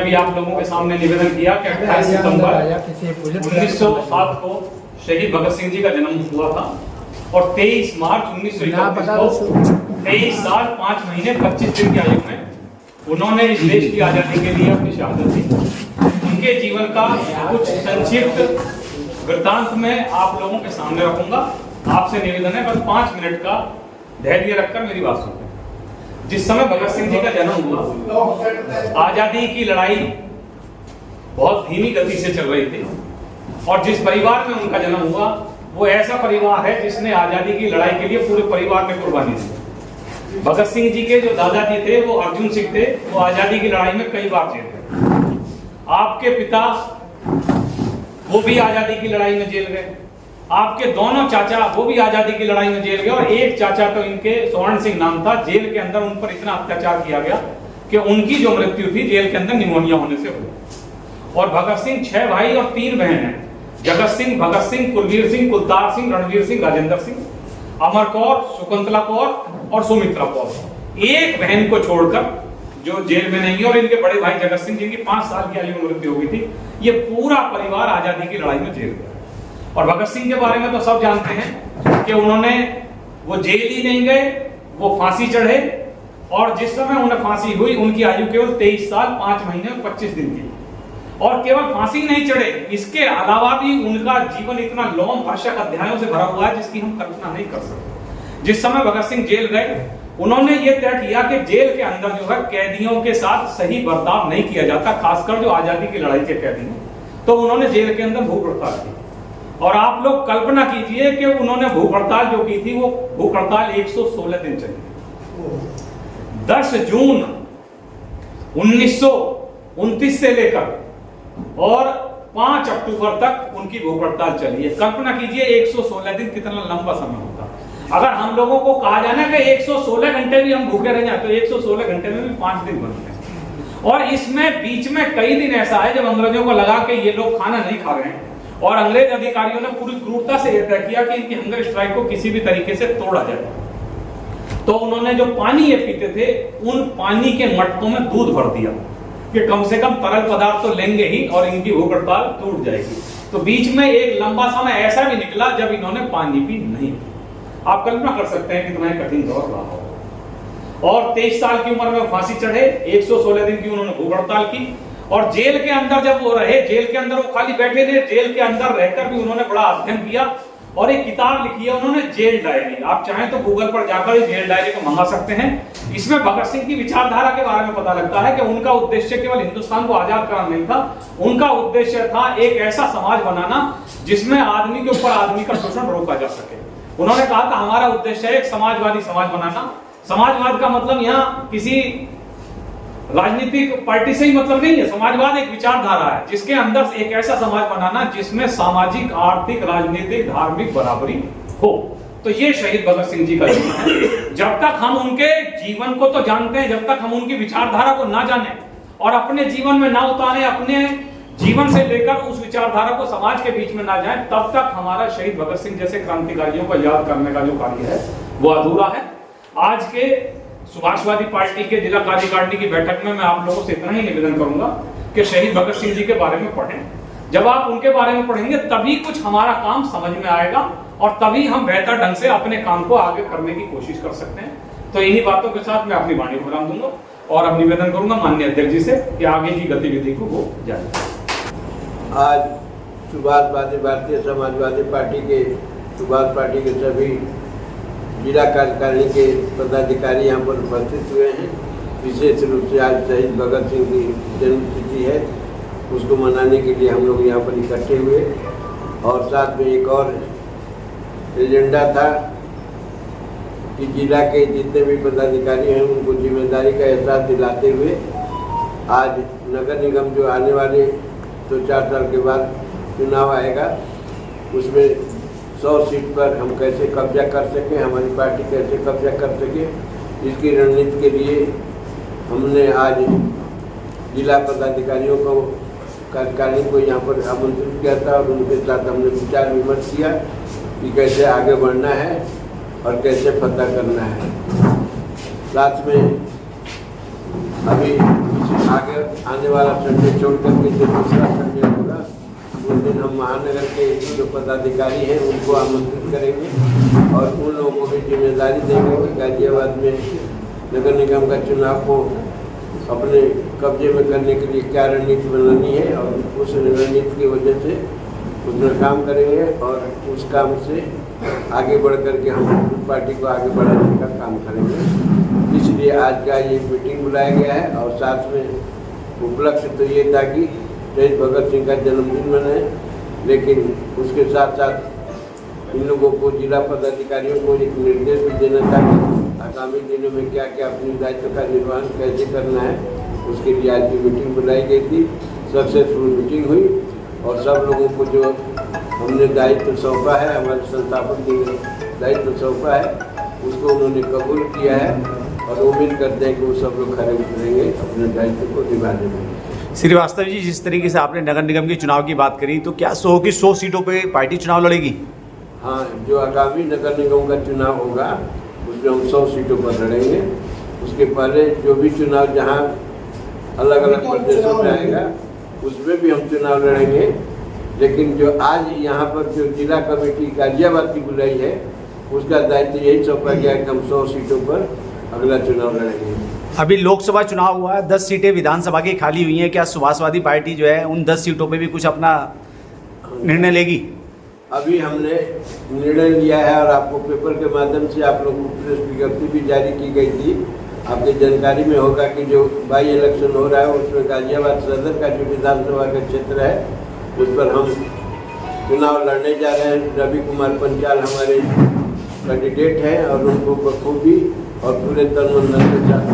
अभी आप लोगों के सामने निवेदन किया कि 28 सितंबर 1907 को शहीद भगत सिंह जी का जन्म हुआ था और 23 मार्च 1931 को 23 साल 5 महीने 25 दिन की आयु में उन्होंने इस देश की आजादी के लिए अपनी शहादत दी। उनके जीवन का कुछ संक्षिप्त वृत्तांत में आप लोगों के सामने रखूंगा। आपसे निवेदन है बस 5 मिनट का धैर्य रखकर मेरी बात सुनें। जिस समय भगत सिंह जी का जन्म हुआ, आजादी की लड़ाई बहुत धीमी गति से चल रही थी और जिस परिवार में उनका जन्म हुआ वो ऐसा परिवार है जिसने आजादी की लड़ाई के लिए पूरे परिवार में कुर्बानी दी। भगत सिंह जी के जो दादाजी थे वो अर्जुन सिंह थे, वो आजादी की लड़ाई में कई बार जेल गए। आपके पिता वो भी आजादी की लड़ाई में जेल गए। आपके दोनों चाचा वो भी आजादी की लड़ाई में जेल गए और एक चाचा तो इनके स्वर्ण सिंह नाम था, जेल के अंदर उन पर इतना अत्याचार किया गया कि उनकी जो मृत्यु थी जेल के अंदर निमोनिया होने से हुई। और भगत सिंह 6 भाई और 3 बहन हैं, जगत सिंह, भगत सिंह, कुलवीर सिंह, कुलतार सिंह, रणवीर सिंह, राजेंद्र सिंह, अमर कौर, शकुंतला कौर और सुमित्रा कौर। एक बहन को छोड़कर जो जेल में नहीं है और इनके बड़े भाई जगत सिंह जिनकी 5 साल की आयु में मृत्यु हो गई थी, ये पूरा परिवार आजादी की लड़ाई में जेल गया। और भगत सिंह के बारे में तो सब जानते हैं कि उन्होंने वो जेल ही नहीं गए, वो फांसी चढ़े और जिस समय उन्हें फांसी हुई उनकी आयु केवल 23 साल 5 महीने और 25 दिन की। और केवल फांसी नहीं चढ़े, इसके अलावा भी उनका जीवन इतना लोमहर्षक अध्यायों से भरा हुआ है जिसकी हम कल्पना नहीं कर सकते। जिस समय भगत सिंह जेल गए उन्होंने ये तय किया कि जेल के अंदर जो है कैदियों के साथ सही बर्ताव नहीं किया जाता, खासकर जो आजादी की लड़ाई के कैदी हैं। तो उन्होंने जेल के अंदर भूख हड़ताल की और आप लोग कल्पना कीजिए कि उन्होंने भूख हड़ताल जो की थी वो भूख हड़ताल 116 दिन चली। 10 जून 1929 से लेकर और 5 अक्टूबर तक उनकी भूख हड़ताल चली है। कल्पना कीजिए 116 दिन कितना लंबा समय होता। अगर हम लोगों को कहा जाना कि 116 घंटे भी हम भूखे रह जाए तो 116 घंटे में भी 5 दिन बनते हैं। और इसमें बीच में कई दिन ऐसा है जब अंग्रेजों को लगा कि ये लोग खाना नहीं खा रहे हैं और अंग्रेज अधिकारियों ने पूरी क्रूरता से यह तय किया कि इनकी हंगर स्ट्राइक को किसी भी तरीके से तोड़ा जाए। तो उन्होंने जो पानी ये पीते थे उन पानी के मटकों में दूध भर दिया कि कम से कम तरल पदार्थ तो लेंगे ही और इनकी भूख हड़ताल टूट जाएगी। तो बीच में एक लंबा समय ऐसा भी निकला जब इन्होंने पानी भी नहीं पी। आप कल्पना कर सकते हैं कितना कठिन दौर रहा हो। और 23 साल की उम्र में फांसी चढ़े, 116 दिन की उन्होंने भूख हड़ताल की और जेल के अंदर जब वो रहे, जेल के अंदर वो खाली बैठे थे, जेल के अंदर रहकर भी उन्होंने बड़ा अध्ययन किया और एक किताब लिखी है उन्होंने, जेल डायरी। आप चाहें तो गूगल पर जाकर इस जेल डायरी को मंगा सकते हैं। इसमें भगत सिंह की विचारधारा के बारे में पता लगता है कि उनका उद्देश्य केवल हिंदुस्तान को आजाद कराना नहीं था, उनका उद्देश्य था एक ऐसा समाज बनाना जिसमें आदमी के ऊपर आदमी का शोषण रोका जा सके। उन्होंने कहा था हमारा उद्देश्य है एक समाजवादी समाज बनाना। समाजवाद का मतलब यहाँ किसी राजनीतिक पार्टी से ही मतलब नहीं है। समाजवाद एक विचारधारा है जिसके अंदर एक ऐसा समाज बनाना जिसमें सामाजिक, आर्थिक, राजनीतिक, धार्मिक बराबरी हो। तो ये शहीद भगत सिंह जी का जीवन है। जब तक हम उनके जीवन को तो जानते हैं, जब तक हम उनकी विचारधारा को ना जाने और अपने जीवन में ना उतारे, अपने जीवन से लेकर उस विचारधारा को समाज के बीच में ना जाए, तब तक हमारा शहीद भगत सिंह जैसे क्रांतिकारियों को याद करने का जो कार्य है वो अधूरा है। आज के सुभाषवादी पार्टी के जिला कार्यकारिणी की बैठक में मैं आप लोगों से इतना ही निवेदन करूंगा कि शहीद भगत सिंह जी के बारे में पढ़ें। जब आप उनके बारे में पढ़ेंगे तभी कुछ हमारा काम समझ में आएगा और तभी हम बेहतर ढंग से अपने काम को आगे करने की कोशिश कर सकते हैं। तो इन्हीं बातों के साथ मैं अपनी वाणी को विराम दूंगा और अब निवेदन करूंगा माननीय अध्यक्ष जी से कि आगे की गतिविधि को वो जारी। आज सुभाषवादी भारतीय समाजवादी पार्टी के सुभाष पार्टी के सभी जिला कार्यकारिणी के पदाधिकारी यहाँ पर उपस्थित हुए हैं। विशेष रूप से आज शहीद भगत सिंह की जन्मतिथि है, उसको मनाने के लिए हम लोग यहाँ पर इकट्ठे हुए और साथ में एक और एजेंडा था कि जिला के जितने भी पदाधिकारी हैं उनको जिम्मेदारी का एहसास दिलाते हुए आज नगर निगम जो आने वाले 2-4 साल के बाद चुनाव आएगा उसमें 100 सीट पर हम कैसे कब्जा कर सकें, हमारी पार्टी कैसे कब्जा कर सके, इसकी रणनीति के लिए हमने आज जिला पदाधिकारियों को कार्यकारिणी को यहाँ पर आमंत्रित किया था और उनके साथ हमने विचार विमर्श किया कि कैसे आगे बढ़ना है और कैसे फतह करना है। साथ में अभी आगे आने वाला संडे छोड़ करके जो दूसरा संडे होगा उस दिन हम महानगर के जो पदाधिकारी हैं उनको आमंत्रित करेंगे और उन लोगों को भी जिम्मेदारी देंगे कि गाजियाबाद में नगर निगम का चुनाव को अपने कब्जे में करने के लिए क्या रणनीति बनानी है और उस रणनीति की वजह से उसमें काम करेंगे और उस काम से आगे बढ़ करके हम पार्टी को आगे बढ़ाने का काम करेंगे। इसलिए आज का ये मीटिंग बुलाया गया है और साथ में उपलक्ष्य तो ये था कि शहीद भगत सिंह का जन्मदिन मनाए, लेकिन उसके साथ साथ इन लोगों को जिला पदाधिकारियों को एक निर्देश भी देना था कि आगामी दिनों में क्या क्या अपनी दायित्व का निर्वहन कैसे करना है, उसके लिए आज की मीटिंग बुलाई गई थी। सक्सेसफुल मीटिंग हुई और सब लोगों को जो हमने दायित्व सौंपा है, हमारे संस्थापक जी ने दायित्व सौंपा है, उसको उन्होंने कबूल किया है और उम्मीद करते हैं कि वो सब लोग खड़े उतरेंगे अपने दायित्व को निभाने में। श्रीवास्तव जी, जिस तरीके से आपने नगर निगम के चुनाव की बात करी, तो क्या 100 की 100 सीटों पे पार्टी चुनाव लड़ेगी? हाँ, जो आगामी नगर निगम का चुनाव होगा उसमें हम 100 सीटों पर लड़ेंगे। उसके पहले जो भी चुनाव जहाँ अलग अलग प्रदेशों में आएगा उसमें भी हम चुनाव लड़ेंगे, लेकिन जो आज यहाँ पर जो जिला कमेटी गाजियाबाद की बुलाई है उसका दायित्व यही सौंपा गया कि हम 100 सीटों पर अगला चुनाव लड़ेंगे। अभी लोकसभा चुनाव हुआ है, 10 सीटें विधानसभा की खाली हुई हैं, क्या सुभाषवादी पार्टी जो है उन 10 सीटों पे भी कुछ अपना निर्णय लेगी? अभी हमने निर्णय लिया है और आपको पेपर के माध्यम से आप लोगों को प्रेस विज्ञप्ति भी जारी की गई थी। आपकी जानकारी में होगा कि जो बाई इलेक्शन हो रहा है उसमें गाजियाबाद सदर का जो विधानसभा का क्षेत्र है उस पर हम चुनाव लड़ने जा रहे हैं। रवि कुमार पंचाल हमारे कैंडिडेट हैं और उनको बखूबी और पूरे तन मन धन के साथ